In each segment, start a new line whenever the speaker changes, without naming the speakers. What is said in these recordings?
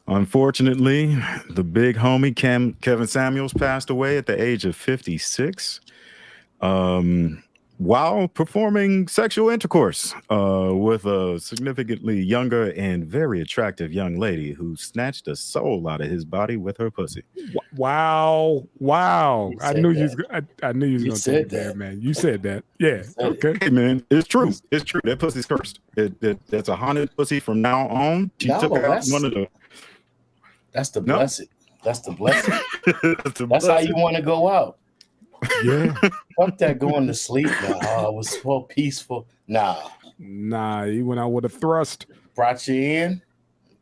Unfortunately, the big homie Kevin Samuels passed away at the age of 56. While performing sexual intercourse with a significantly younger and very attractive young lady who snatched the soul out of his body with her pussy.
Wow.
You
I
said
knew
that.
I knew you was
You
gonna take
said
it there,
that.
man. You said that. Yeah.
You said it.
Okay.
Hey man, it's true. It's true. That pussy's cursed. That's a haunted pussy from now on. She took
No,
out one of the
that's the
no.
blessed. That's the blessing.
That's a
That's how
blessing.
you want to go out.
Yeah.
Fuck that going to sleep. Nah, oh, it was so peaceful. Nah,
Nah, he went out with a thrust.
brought you in,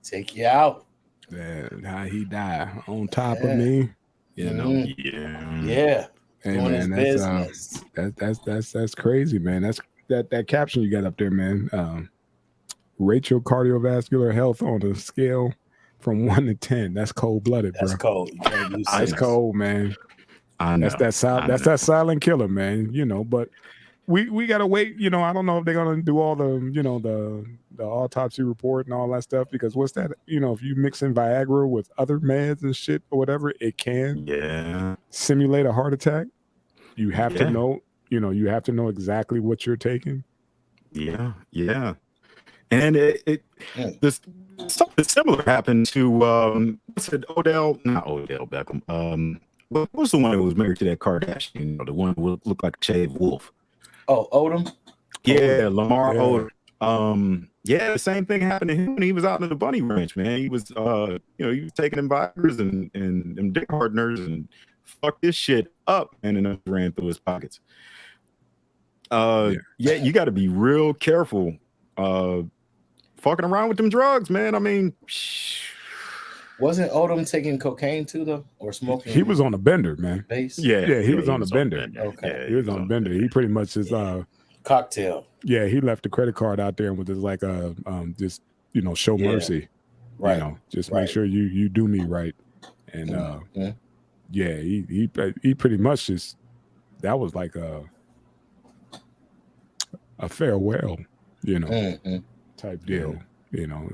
take you out.
How he died on top of
Yeah.
me. You know.
Mhm.
Yeah.
Yeah,
Hey
doing his
man,
business.
that's crazy, man. That caption you got up there, man. Rate your cardiovascular health on a scale from 1 to 10. That's cold blooded, bro.
That's cold. You can't use
I
That's
six.
cold, man.
I know.
That's that silent killer, man. You know, but we gotta wait. You know, I don't know if they're gonna do all the the autopsy report and all that stuff because what's that? You know, if you mix in Viagra with other meds and shit or whatever, it can
Yeah.
simulate a heart attack. You have to
Yeah.
know. You know, you have to know exactly what you're taking.
Yeah. Yeah. And it
Mm.
this something similar happened to what's it, not Odell Beckham. What was the one who was married to that Kardashian? You know, the one who looked like a shaved wolf.
Oh, Odom.
Yeah, Lamar
Yeah.
Odom. Yeah, the same thing happened to him when he was out in the bunny ranch, man. He was he was taking them Vigors and them dick hardeners and fucked this shit up and then it ran through his pockets. Yeah, you got to be real careful fucking around with them drugs, man. I mean,
Wasn't Odom taking cocaine too, though, or smoking?
He was on a bender, man.
base.
Yeah, he was on a bender.
Okay.
Yeah,
He was on a bender. He pretty much is
Cocktail.
yeah, he left the credit card out there and was just like just show
Yeah.
mercy.
Right.
You know, just
Right.
make sure you do me right. And
Mhm.
yeah, he pretty much just that was like a farewell,
Mhm.
type deal. You know,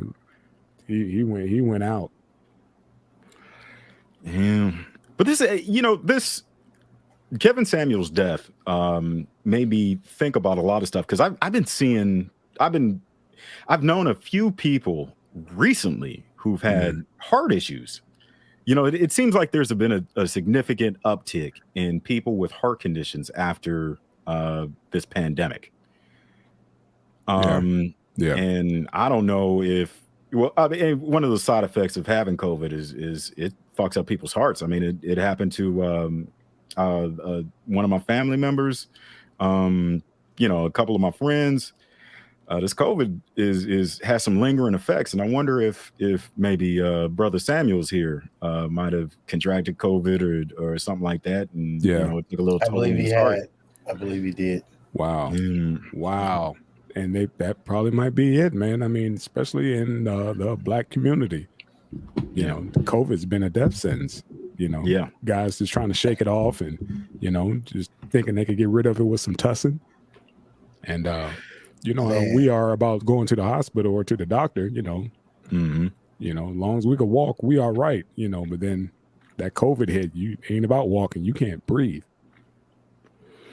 he went out.
Yeah. But this Kevin Samuel's death made me think about a lot of stuff because I've known a few people recently who've had heart issues. You know, it seems like there's been a significant uptick in people with heart conditions after this pandemic.
Yeah.
And I don't know if I mean, one of the side effects of having COVID is it fucks up people's hearts. I mean, it happened to one of my family members, a couple of my friends. This COVID has some lingering effects, and I wonder if maybe Brother Samuel's here might have contracted COVID or something like that, and it took a little
I
toll on
believe he
his heart.
had. I believe he did.
Wow. Wow. And that probably might be it, man. I mean, especially in the Black community. You know, COVID's been a death sentence.
Yeah.
Guys just trying to shake it off and, just thinking they could get rid of it with some tussin. And you know how we are about going to the hospital or to the doctor,
Mm-hmm.
as long as we can walk, we are right, but then that COVID hit, you ain't about walking, you can't breathe.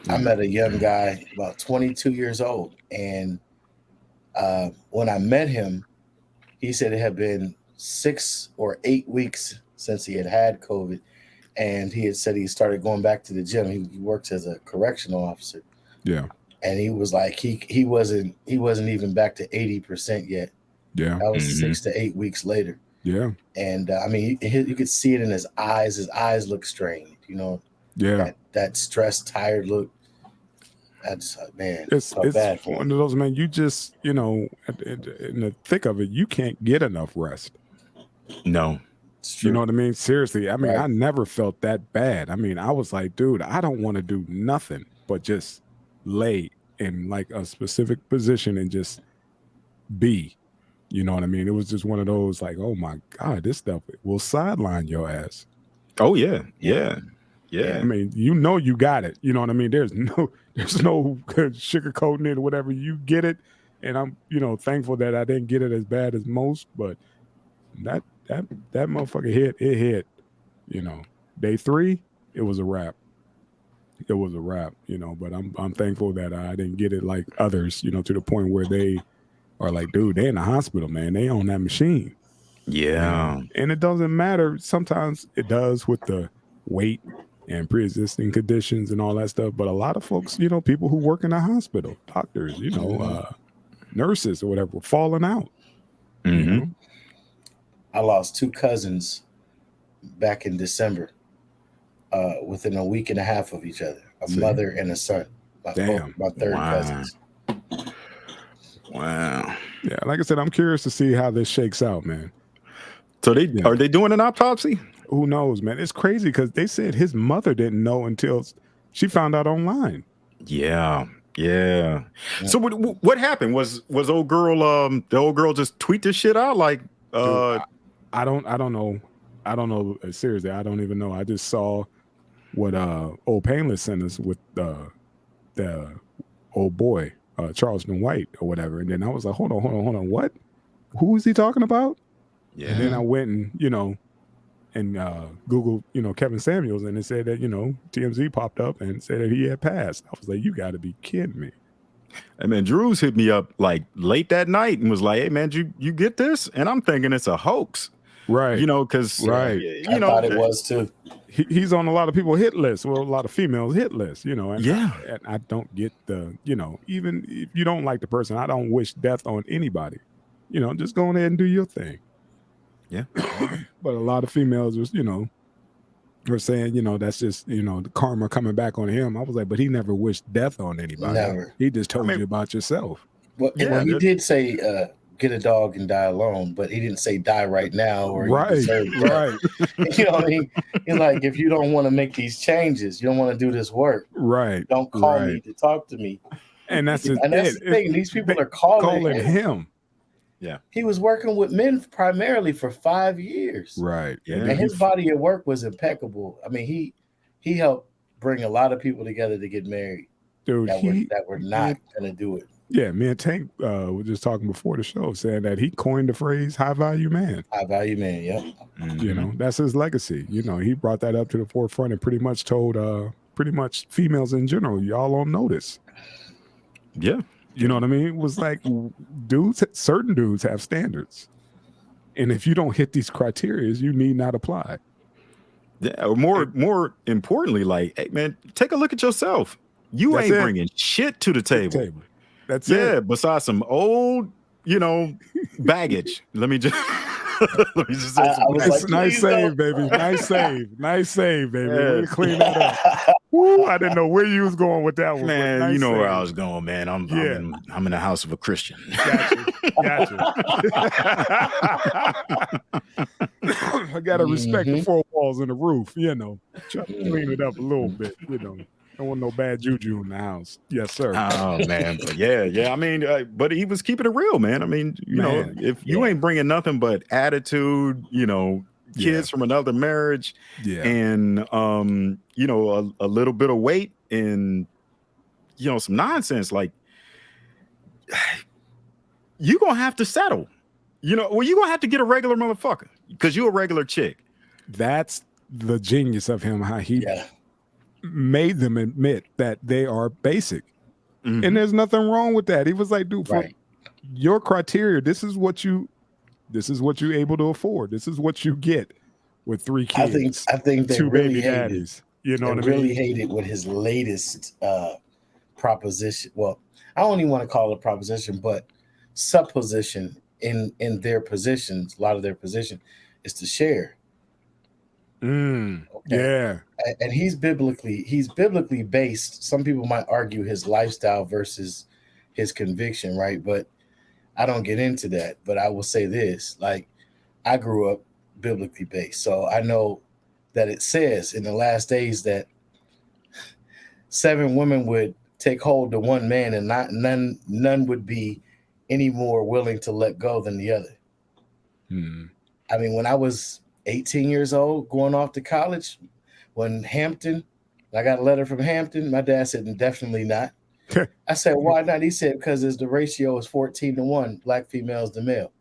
I met a young guy, about 22 years old, and when I met him, he said it had been 6 or 8 weeks since he had COVID, and he had said he started going back to the gym. He works as a correctional officer.
Yeah.
And he was like, he wasn't even back to 80% yet.
Yeah.
That was 6 to 8 weeks later.
Yeah.
And I mean, you could see it in his eyes. His eyes look strained,
Yeah.
That stressed, tired look. That's man,
It's
bad for
one of those, man, you just, in the thick of it, you can't get enough rest.
No.
You know what I mean? Seriously. I mean,
Right.
I never felt that bad. I mean, I was like, dude, I don't want to do nothing but just lay in like a specific position and just be. You know what I mean? It was just one of those like, oh my God, this stuff will sideline your ass.
Oh yeah. Yeah. Yeah.
I mean, you got it. You know what I mean? There's no sugarcoating it or whatever. You get it. And I'm, thankful that I didn't get it as bad as most, but that motherfucker hit. You know, day 3, it was a wrap. It was a wrap. You know, but I'm thankful that I didn't get it like others. You know, to the point where they are like, dude, they in the hospital, man. They on that machine.
Yeah.
And it doesn't matter. Sometimes it does with the weight and pre-existing conditions and all that stuff. But a lot of folks, you know, people who work in a hospital, doctors, you know, nurses or whatever, were falling out.
Mm-hmm.
You know?
I lost 2 cousins back in December, within a week and a half of each other, a mother and a son. My third cousins.
Wow.
Yeah, like I said, I'm curious to see how this shakes out, man.
So are they doing an autopsy?
Who knows, man? It's crazy because they said his mother didn't know until she found out online.
Yeah. So what happened? Was old girl the old girl just tweet this shit out like
Dude, I don't know. I don't know. Seriously, I don't even know. I just saw what old Painless sent us with the old boy, Charleston White or whatever. And then I was like, hold on. What? Who is he talking about?
Yeah.
And then I went and, you know, and Googled, you know, Kevin Samuels, and it said that, you know, TMZ popped up and said that he had passed. I was like, you got to be kidding me.
And man, Drew's hit me up like late that night and was like, hey man, you get this? And I'm thinking it's a hoax.
Right.
You know, because
you
I
know,
thought it was too.
He's on a lot of people's hit lists. Well, a lot of females hit lists, you know. And I don't get the, you know, even if you don't like the person, I don't wish death on anybody. You know, just go ahead and do your thing.
Yeah.
But a lot of females was, you know, were saying, you know, that's just, you know, the karma coming back on him. I was like, but he never wished death on anybody.
Never.
He just told you about yourself.
Well, he did say, get a dog and die alone, but he didn't say die right now or you deserve death.
Right.
You know what I mean? He's like, if you don't want to make these changes, you don't want to do this work,
right?
Don't call me to talk to me.
And that's the
thing. These people are calling
him.
Yeah.
He was working with men primarily for 5 years.
Right.
Yeah.
And his body of work was impeccable. I mean, he helped bring a lot of people together to get married.
Dude,
that were not going to do it.
Yeah, me and Tank were just talking before the show, saying that he coined the phrase "high value man."
High value man, yeah.
Mm-hmm.
You know, that's his legacy. You know, he brought that up to the forefront and pretty much told pretty much females in general, y'all on notice.
Yeah.
You know what I mean? It was like certain dudes have standards. And if you don't hit these criteria, you need not apply.
Yeah, or more importantly, like, hey man, take a look at yourself. You ain't bringing shit to the table.
That's it.
Yeah, besides some old, you know, baggage. Let me just say
nice save, baby. Nice save, baby. Let me clean that up. Woo, I didn't know where you was going with that one.
Man,
nice
you know
save.
where I was going, man. I'm in the house of a Christian.
Gotcha. I gotta respect the 4 walls and the roof, you know. Try to clean it up a little bit, you know. Don't want no bad juju in the house. Yes, sir.
Oh man, but yeah. I mean, but he was keeping it real, man. I mean, you know, if you ain't bringing nothing but attitude, you know, kids from another marriage, and you know, a little bit of weight and you know some nonsense, like you gonna have to settle. You know, well, you gonna have to get a regular motherfucker because you a regular chick.
That's the genius of him. How he made them admit that they are basic, and there's nothing wrong with that. He was like, dude, for your criteria, this is what you able to afford. This is what you get with 3 kids.
I think they
2
really
baby daddies. You know what I mean?
Really hated with his latest proposition. Well, I don't even want to call it a proposition, but supposition in their positions. A lot of their position is to share.
Yeah.
And he's biblically based. Some people might argue his lifestyle versus his conviction, right? But I don't get into that. But I will say this, like, I grew up biblically based. So I know that it says in the last days that 7 women would take hold to 1 man and none would be any more willing to let go than the other. I mean, when I was 18 years old, going off to college, when I got a letter from Hampton, my dad said, definitely not. I said, why not? He said, because the ratio is 14-1, black females to male.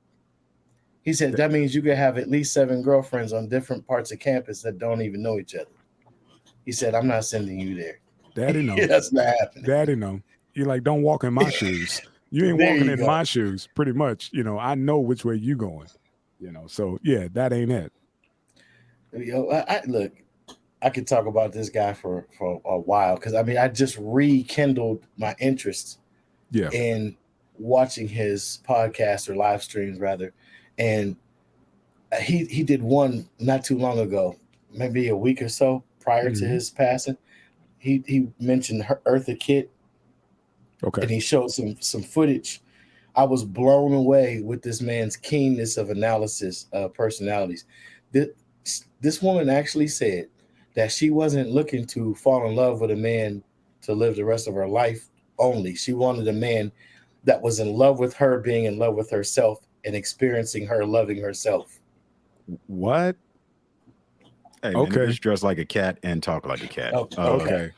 He said that means you could have at least 7 girlfriends on different parts of campus that don't even know each other. He said, I'm not sending you there.
Daddy know.
That's not happening.
Daddy know. You're like, don't walk in my shoes. You ain't walking in my shoes, pretty much. You know, I know which way you going. You know, so yeah, that ain't it.
Look, I could talk about this guy for a while because I just rekindled my interest in watching his podcast or live streams rather, and he did one not too long ago, maybe a week or so prior to his passing. He mentioned Eartha Kitt, and he showed some footage. I was blown away with this man's keenness of analysis of personalities. This woman actually said that she wasn't looking to fall in love with a man to live the rest of her life only. She wanted a man that was in love with her, being in love with herself and experiencing her loving herself.
What?
Hey, man, just dress like a cat and talk like a cat.
Okay.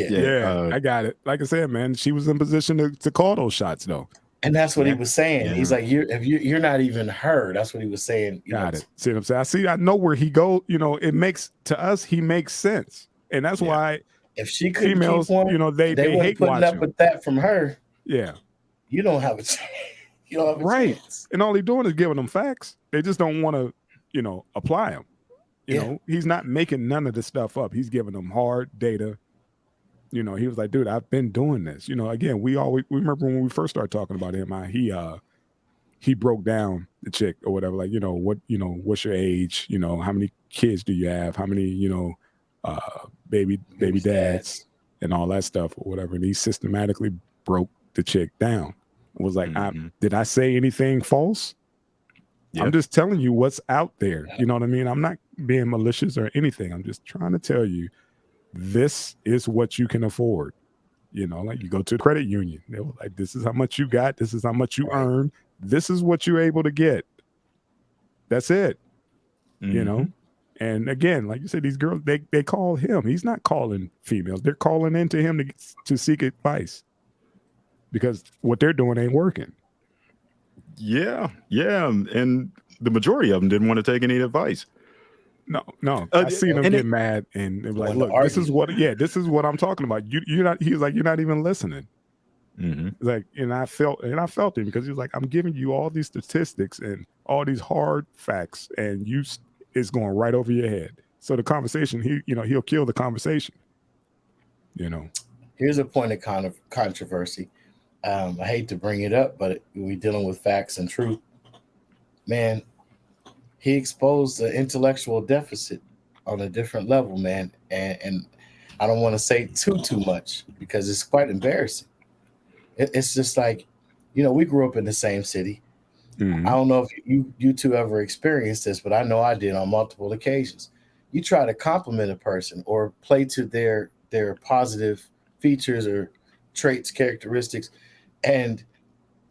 Yeah, I got it. Like I said, man, she was in position to call those shots, though.
And that's what he was saying. Yeah. He's like, you're not even her. That's what he was saying.
Got it. See what I'm saying? I know where he goes. You know, it makes to us, he makes sense, and that's why
if she couldn't
females,
keep one,
you know, they hate
putting
watching.
up with that from her.
Yeah,
you don't have a chance. You don't have a chance.
And all he's doing is giving them facts. They just don't want to, you know, apply them. You know, he's not making none of this stuff up. He's giving them hard data. You know, he was like, dude, I've been doing this. You know, again, we remember when we first started talking about him, he broke down the chick or whatever, like, you know, what's your age? You know, how many kids do you have? How many, you know, baby dads and all that stuff or whatever. And he systematically broke the chick down. It was like, did I say anything false? Yep. I'm just telling you what's out there. You know what I mean? I'm not being malicious or anything. I'm just trying to tell you, this is what you can afford. You know, like you go to a credit union. They were like, this is how much you got. This is how much you earn. This is what you're able to get. That's it. You know? And again, like you said, these girls, they call him. He's not calling females. They're calling into him to seek advice because what they're doing ain't working. Yeah.
And the majority of them didn't want to take any advice.
No. I seen them get mad and they were like, look, this is what I'm talking about. You're not, he's like, you're not even listening. Like, and I felt him because he was like, I'm giving you all these statistics and all these hard facts and it's going right over your head. So the conversation, he'll kill the conversation. You know,
here's a point of kind of controversy. I hate to bring it up, but we're dealing with facts and truth. Man, he exposed the intellectual deficit on a different level, man. And I don't want to say too much because it's quite embarrassing. It's just like, you know, we grew up in the same city. I don't know if you two ever experienced this, but I know I did on multiple occasions. You try to compliment a person or play to their positive features or traits, characteristics, and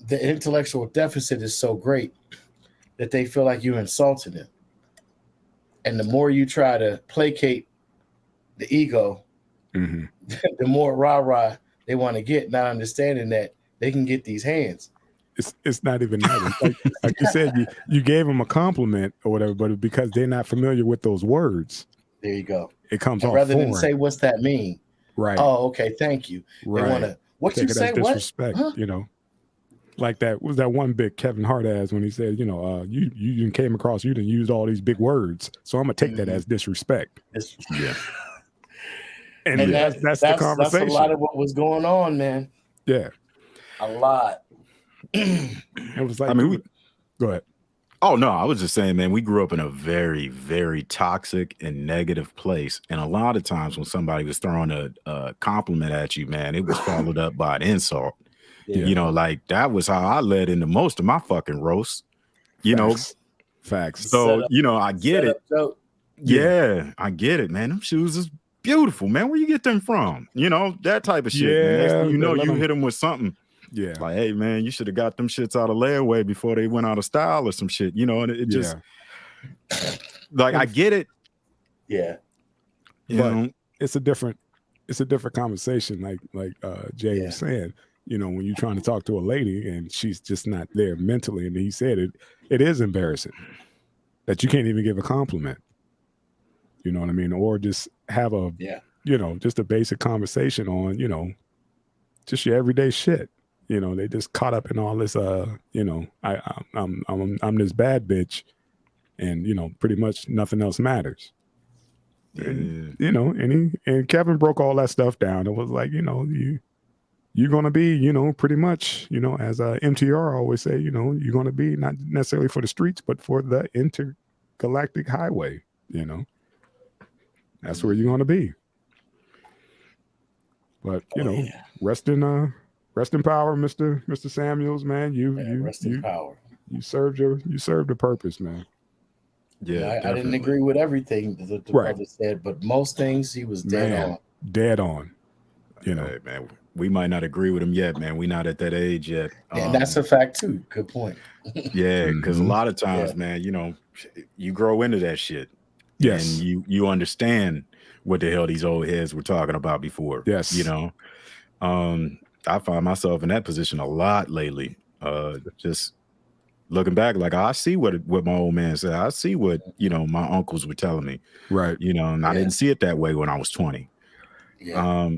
the intellectual deficit is so great that they feel like you insulted them. And the more you try to placate the ego, the more rah-rah they want to get, not understanding that they can get these hands.
It's not even that. Like you said, you gave them a compliment or whatever, but because they're not familiar with those words.
There you go.
It comes off
rather
foreign.
than say, what's that mean?
Right.
Oh, okay, thank you.
Right.
They want to, what
Take
you say,
what? Disrespect, you know. Like that was that one bit Kevin Hart has when he said, you know, you came across, you didn't use all these big words. So I'm going to take that as disrespect.
Yeah.
And that's the conversation.
That's a lot of what was going on, man.
Yeah.
A lot.
It was like, go ahead.
Oh, no, I was just saying, man, we grew up in a very, very toxic and negative place. And a lot of times when somebody was throwing a compliment at you, man, it was followed up by an insult. Yeah. You know, like that was how I led into most of my fucking roasts, you know.
Facts.
So, you know, I get it. Yeah, I get it, man. Them shoes is beautiful, man. Where you get them from? You know, that type of shit.
Yeah.
Next thing you know, you hit them with something.
Yeah.
Like, hey, man, you should have got them shits out of layaway before they went out of style or some shit, you know, and it just like I get it.
Yeah.
But it's a different conversation, like Jay was saying. when you're trying to talk to a lady and she's just not there mentally. And he said it is embarrassing that you can't even give a compliment. You know what I mean? Or just have a, just a basic conversation on, just your everyday shit. They just caught up in all this, I'm this bad bitch, and pretty much nothing else matters. And, and Kevin broke all that stuff down. It was like, you're going to be, pretty much, as MTR always say, you're going to be not necessarily for the streets, but for the intergalactic highway, that's where you're going to be. But, rest in power, Mr. Samuels, man.
Rest in power.
You served the purpose, man.
Yeah, I didn't agree with everything the brother said, but most things he was dead on.
Dead on.
Hey, man, we might not agree with him yet, man. We're not at that age yet.
And that's a fact too. Good point.
Yeah, because a lot of times, man, you grow into that shit.
Yes.
And you understand what the hell these old heads were talking about before.
Yes.
I find myself in that position a lot lately. Just looking back, like I see what my old man said. I see what, my uncles were telling me.
Right.
And I didn't see it that way when I was 20.
Yeah.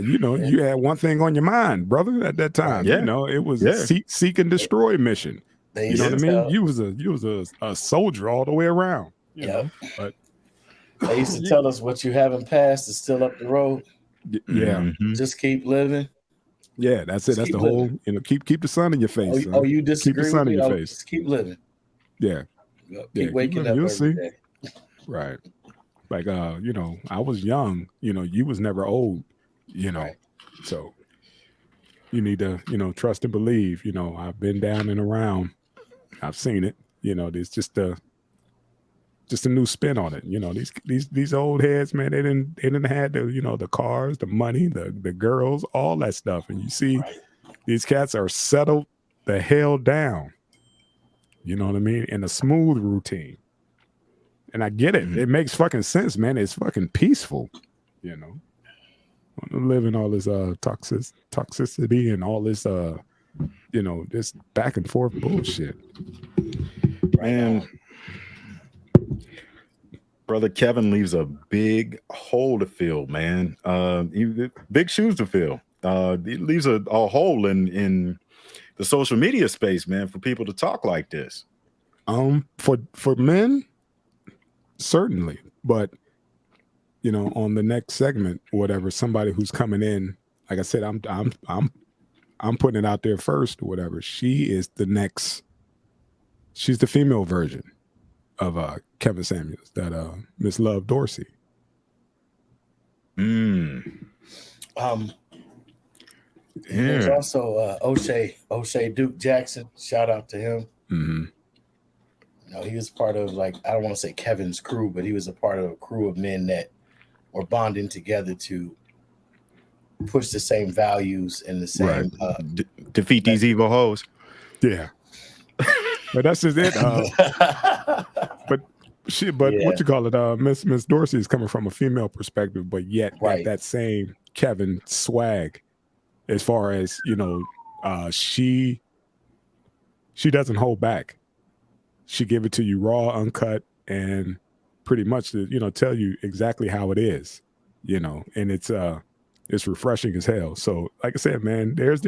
You had one thing on your mind, brother, at that time.
Yeah.
It was a seek and destroy mission. You know what I mean? You was a soldier all the way around. But
they used to tell us what you haven't passed is still up the road.
Yeah.
Just keep living.
Yeah, that's it. That's the whole, keep the sun in your face.
Oh, you disagree
keep the sun
with
in
me?
your face.
Just keep living.
Yeah.
Keep waking up every day.
Right. Like, I was young, you was never old,
Right.
So you need to, trust and believe, I've been down and around. I've seen it, there's just a new spin on it. These old heads, man, they didn't have the, the cars, the money, the girls, all that stuff. And you see these cats are settled the hell down. You know what I mean? In a smooth routine. And I get it. It makes fucking sense, man. It's fucking peaceful, living all this toxicity and all this this back and forth bullshit.
Man, brother Kevin leaves a big hole to fill, man. Big shoes to fill. He leaves a hole in the social media space, man, for people to talk like this.
For men, certainly, but on the next segment, whatever, somebody who's coming in, like I said, I'm putting it out there first, or whatever. She's the female version of Kevin Samuels, that Miss Love Dorsey.
There's also O'Shea Duke Jackson. Shout out to him.
Mm-hmm.
He was part of, like, I don't want to say Kevin's crew, but he was a part of a crew of men that were bonding together to push the same values and the same
defeat these evil hoes.
Yeah. But that's just it. But what you call it? Miss Dorsey is coming from a female perspective, but yet that same Kevin swag, as far as she doesn't hold back. She give it to you raw, uncut, and pretty much to tell you exactly how it is, and it's refreshing as hell. So, like I said, man, there's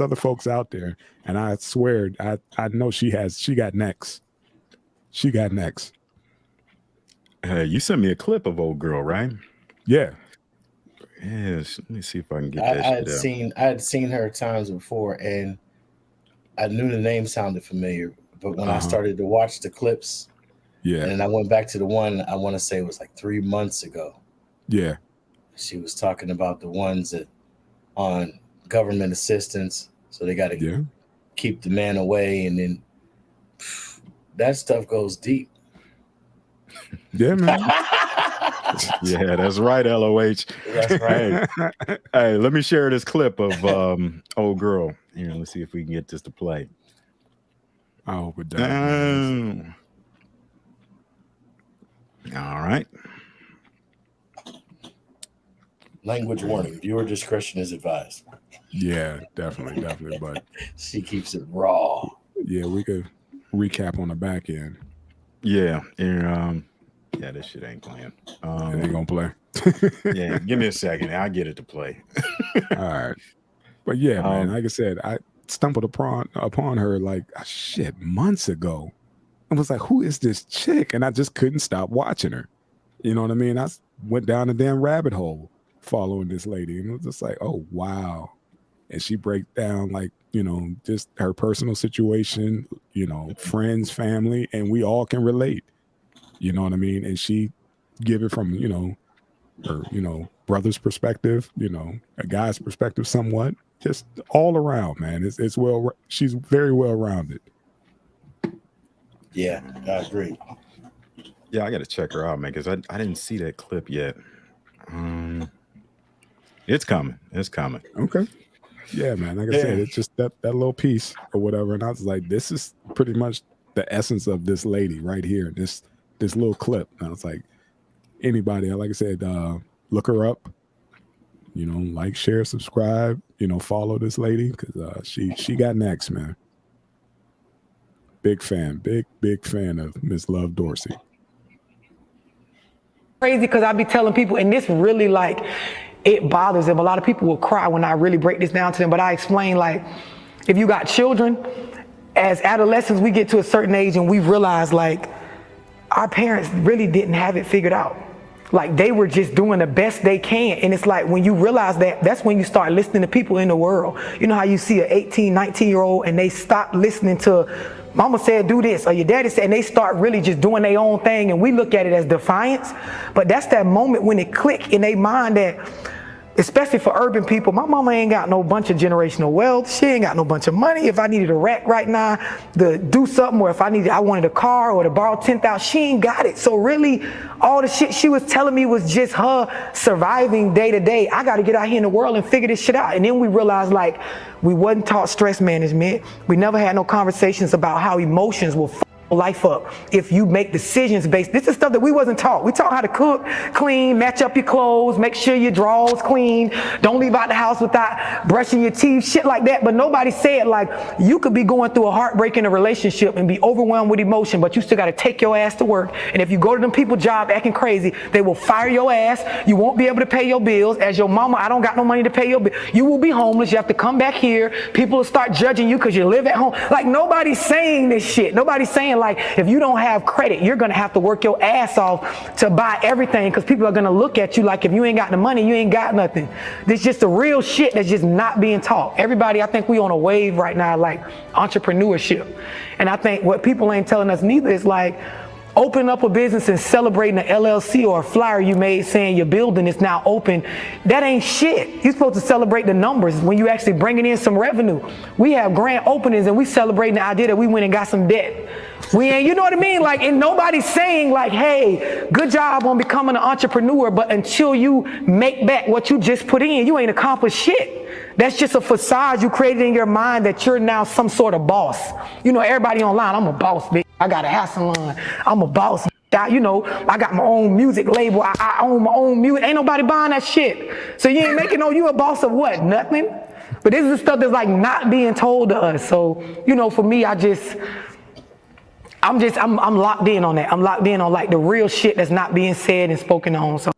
other folks out there, and I swear I know she got next. She got next.
You sent me a clip of old girl, right?
Yeah.
Yes. Let me see if I can get that.
I had seen her times before, and I knew the name sounded familiar. But when I started to watch the clips, and I went back to the one, I want to say it was like 3 months ago.
Yeah.
She was talking about the ones that on government assistance, so they got to keep the man away, and then that stuff goes deep.
Yeah, man.
Yeah, that's right, LOH.
That's right.
Hey, let me share this clip of old girl. Here, let's see if we can get this to play.
I hope it does.
All right.
Language warning. Viewer discretion is advised.
Yeah, definitely. But
she keeps it raw.
Yeah, we could recap on the back end.
Yeah, and this shit ain't playing.
It ain't gonna play.
Yeah, give me a second. I'll get it to play.
All right. But yeah, man, like I said, I stumbled upon her like shit months ago. I was like, who is this chick? And I just couldn't stop watching her. You know what I mean? I went down a damn rabbit hole following this lady, and it was just like, oh wow. And she breaks down like, you know, just her personal situation, you know, friends, family, and we all can relate. You know what I mean? And she give it from, you know, her, you know, brother's perspective, you know, a guy's perspective somewhat. Just all around, man. It's she's very well rounded.
Yeah, I agree.
Yeah, I got to check her out, man, because I didn't see that clip yet. It's coming. It's coming.
Okay. Yeah, man. Like I said, it's just that little piece or whatever. And I was like, this is pretty much the essence of this lady right here. This little clip. And I was like, anybody, like I said, look her up. You know, like, share, subscribe. You know, follow this lady because she got next, man. Big fan of Miss Love Dorsey.
Crazy because I be telling people, and this really like it bothers them. A lot of people will cry when I really break this down to them, but I explain like if you got children, as adolescents we get to a certain age and we realize like our parents really didn't have it figured out. Like they were just doing the best they can. And it's like when you realize that, that's when you start listening to people in the world. You know how you see an 18, 19-year-old and they stop listening to mama said do this or your daddy said, and they start really just doing their own thing, and we look at it as defiance. But that's that moment when it click in their mind that, especially for urban people, my mama ain't got no bunch of generational wealth. She ain't got no bunch of money. If I needed a rack right now to do something, or if I wanted a car or to borrow 10,000, she ain't got it. So really, all the shit she was telling me was just her surviving day to day. I got to get out here in the world and figure this shit out. And then we realized like we wasn't taught stress management. We never had no conversations about how emotions will life up if you make decisions based. This is stuff that we wasn't taught. We taught how to cook, clean, match up your clothes, make sure your drawers clean, don't leave out the house without brushing your teeth, shit like that. But nobody said like you could be going through a heartbreak in a relationship and be overwhelmed with emotion, but you still got to take your ass to work. And if you go to them people's job acting crazy, they will fire your ass. You won't be able to pay your bills. As your mama, I don't got no money to pay your bill. You will be homeless. You have to come back here. People will start judging you because you live at home. Like nobody's saying this shit. Nobody's saying like if you don't have credit, you're going to have to work your ass off to buy everything because people are going to look at you like if you ain't got the money, you ain't got nothing. This is just the real shit that's just not being taught. Everybody, I think we on a wave right now like entrepreneurship. And I think what people ain't telling us neither is like opening up a business and celebrating an LLC or a flyer you made saying your building is now open. That ain't shit. You're supposed to celebrate the numbers when you actually bringing in some revenue. We have grand openings and we celebrating the idea that we went and got some debt. We ain't, you know what I mean? Like, and nobody's saying like, hey, good job on becoming an entrepreneur, but until you make back what you just put in, you ain't accomplished shit. That's just a facade you created in your mind that you're now some sort of boss. You know, everybody online, I'm a boss, bitch. I got a hair salon. I'm a boss. You know, I got my own music label. I own my own music. Ain't nobody buying that shit. So you ain't making you a boss of what? Nothing. But this is the stuff that's like not being told to us. So, you know, for me, I'm locked in on that. I'm locked in on like the real shit that's not being said and spoken on. So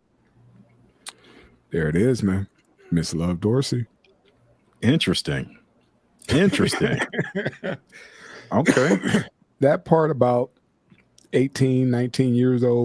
there it is, man. Miss Love Dorsey.
Interesting. Okay.
That part about 18, 19 years old.